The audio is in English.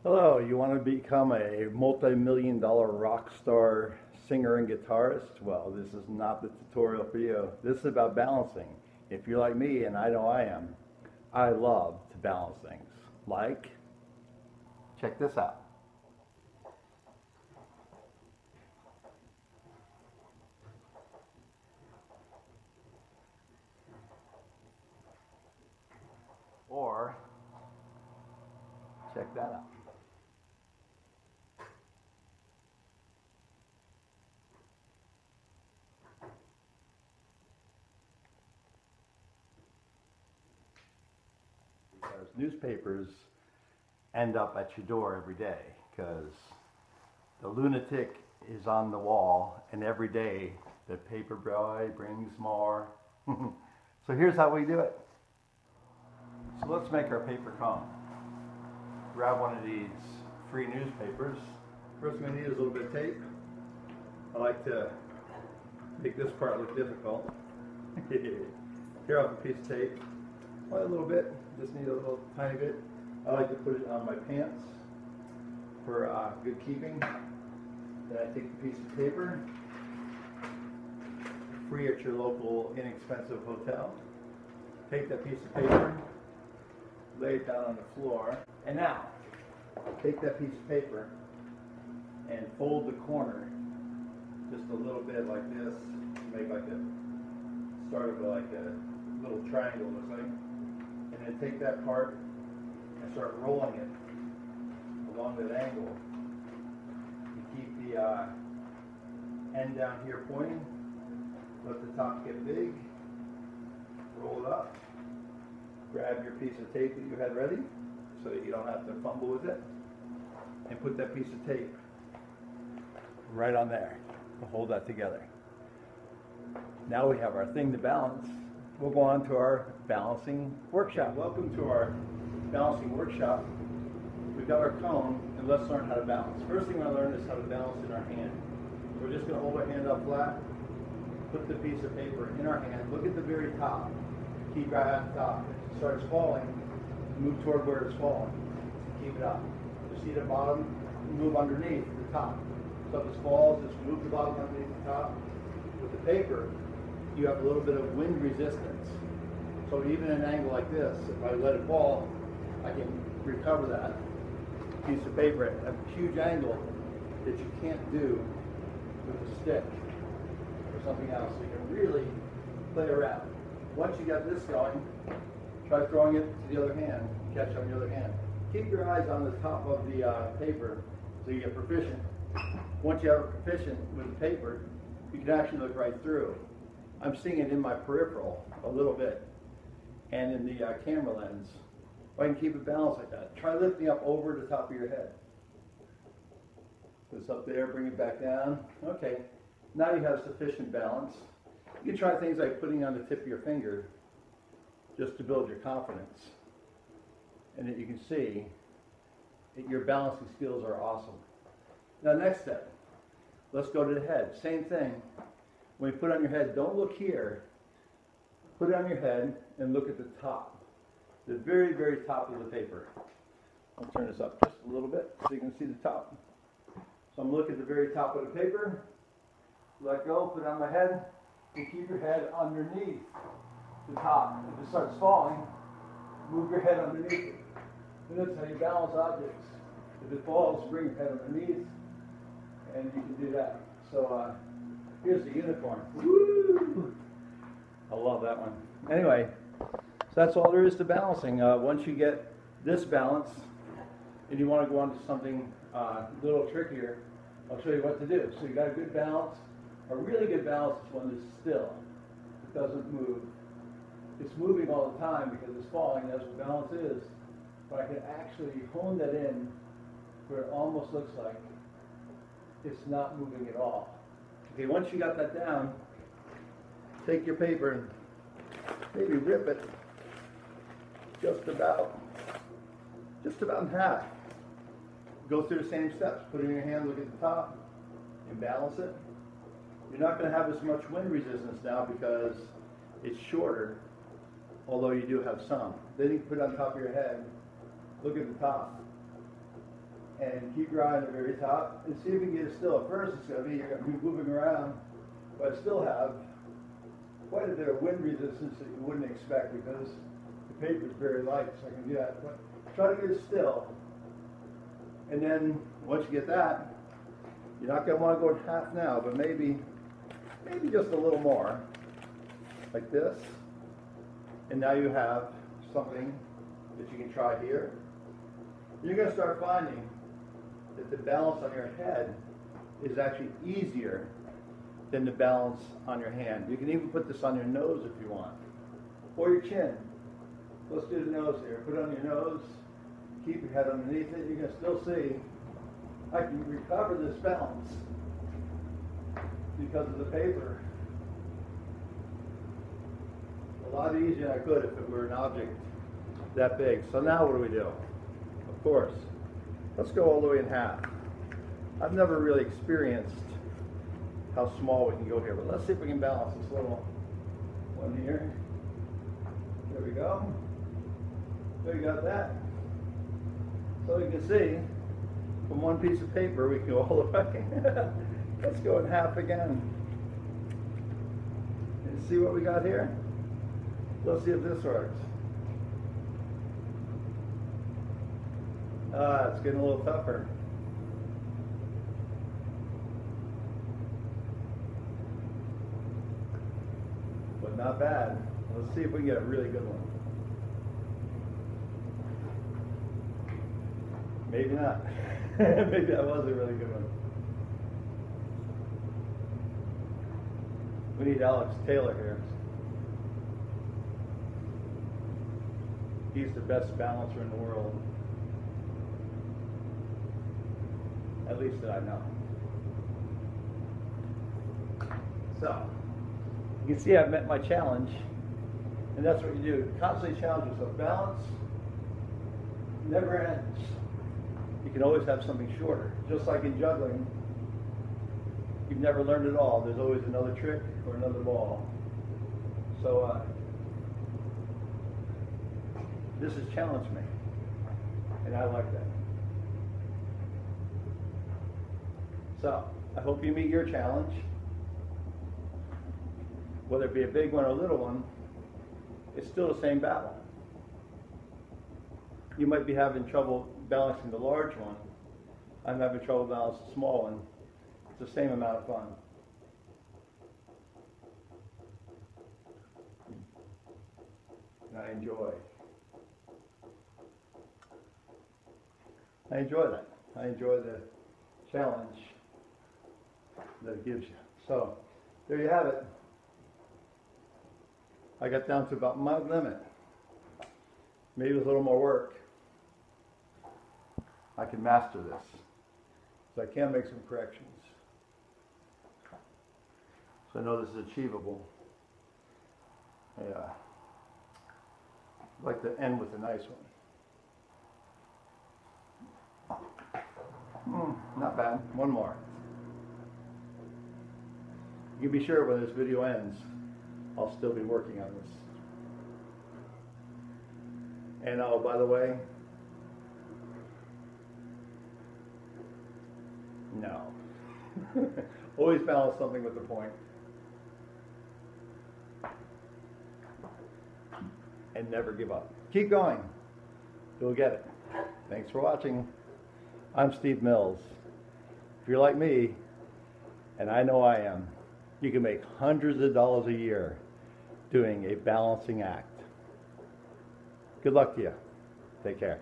Hello, you want to become a multi-million-dollar rock star singer and guitarist? Well, this is not the tutorial for you. This is about balancing. If you're like me, and I know I am, I love to balance things. Like, check this out. Or, check that out. Because newspapers end up at your door every day because the lunatic is on the wall, and every day the paper boy brings more. So here's how we do it. So let's make our paper cone. Grab one of these free newspapers. First thing we need is a little bit of tape. I like to make this part look difficult. Tear off a piece of tape. Only a little bit, just need a little tiny bit. I like to put it on my pants for good keeping. Then I take the piece of paper, free at your local inexpensive hotel. Take that piece of paper, lay it down on the floor, and now take that piece of paper and fold the corner just a little bit like this, make like a start of like a little triangle, looks like, and then take that part and start rolling it along that angle. You keep the end down here pointing, let the top get big, roll it up, grab your piece of tape that you had ready so that you don't have to fumble with it, and put that piece of tape right on there to hold that together. Now we have our thing to balance. We'll go on to our balancing workshop. Okay, welcome to our balancing workshop. We've got our cone, and let's learn how to balance. First thing we're going to learn is how to balance in our hand. We're just going to hold our hand up flat, put the piece of paper in our hand, look at the very top, keep right at the top. If it starts falling, move toward where it's falling. Keep it up. If you see the bottom, move underneath the top. So if it falls, just move the bottom underneath the top. With the paper, you have a little bit of wind resistance. So even at an angle like this, if I let it fall, I can recover that piece of paper at a huge angle that you can't do with a stick or something else. So you can really play around. Once you got this going, try throwing it to the other hand, catch on the other hand. Keep your eyes on the top of the paper so you get proficient. Once you are proficient with the paper, you can actually look right through. I'm seeing it in my peripheral a little bit and in the camera lens. If I can keep it balanced like that, try lifting up over the top of your head. Put this up there, bring it back down. Okay, now you have sufficient balance. You can try things like putting it on the tip of your finger just to build your confidence. And that you can see that your balancing skills are awesome. Now next step, let's go to the head. Same thing. When you put it on your head, don't look here. Put it on your head and look at the top. The very, very top of the paper. I'll turn this up just a little bit so you can see the top. So I'm looking at the very top of the paper. Let go, put it on my head, and keep your head underneath the top. If it starts falling, move your head underneath it. And that's how you balance objects. If it falls, bring your head underneath, and you can do that. So here's the unicorn. Woo! I love that one. Anyway, so that's all there is to balancing. Once you get this balance, and you want to go on to something a little trickier, I'll show you what to do. So you got a good balance. A really good balance is one that's still. It doesn't move. It's moving all the time because it's falling. That's what balance is. But I can actually hone that in where it almost looks like it's not moving at all. Okay, once you got that down, take your paper and maybe rip it just about in half. Go through the same steps. Put it in your hand, look at the top, and balance it. You're not going to have as much wind resistance now because it's shorter, although you do have some. Then you can put it on top of your head, look at the top, and keep your eye on the very top and see if you can get it still. At first it's going to be, you're going to be moving around, but I still have quite a bit of wind resistance that you wouldn't expect because the paper is very light, so I can do that. But try to get it still. And then once you get that, you're not going to want to go in half now, but maybe just a little more, like this. And now you have something that you can try here. You're going to start finding that the balance on your head is actually easier than the balance on your hand. You can even put this on your nose if you want, or your chin. Let's do the nose here. Put it on your nose, keep your head underneath it. You're going to still see I can recover this balance because of the paper a lot easier than I could if it were an object that big. So now what do? Of course, let's go all the way in half. I've never really experienced how small we can go here, but let's see if we can balance this little one here. There we go. There you got that. So you can see, from one piece of paper we can go all the way. Let's go in half again. And see what we got here? Let's see if this works. It's getting a little tougher. But not bad. Let's see if we can get a really good one. Maybe not. Maybe that was a really good one. We need Alex Taylor here. He's the best balancer in the world. At least that I know. So, you can see I've met my challenge. And that's what you do. Constantly challenge yourself. Balance never ends. You can always have something shorter. Just like in juggling, you've never learned it all. There's always another trick or another ball. So this has challenged me, and I like that. So I hope you meet your challenge. Whether it be a big one or a little one, it's still the same battle. You might be having trouble balancing the large one. I'm having trouble balancing the small one. It's the same amount of fun. And I enjoy that. I enjoy the challenge that it gives you. So, there you have it. I got down to about my limit. Maybe with a little more work, I can master this. So I can make some corrections. So I know this is achievable. Yeah. I'd like to end with a nice one. Not bad. One more. You can be sure when this video ends, I'll still be working on this. And oh, by the way, no. Always balance something with the point. And never give up. Keep going. You'll get it. Thanks for watching. I'm Steve Mills. If you're like me, and I know I am, you can make hundreds of dollars a year doing a balancing act. Good luck to you. Take care.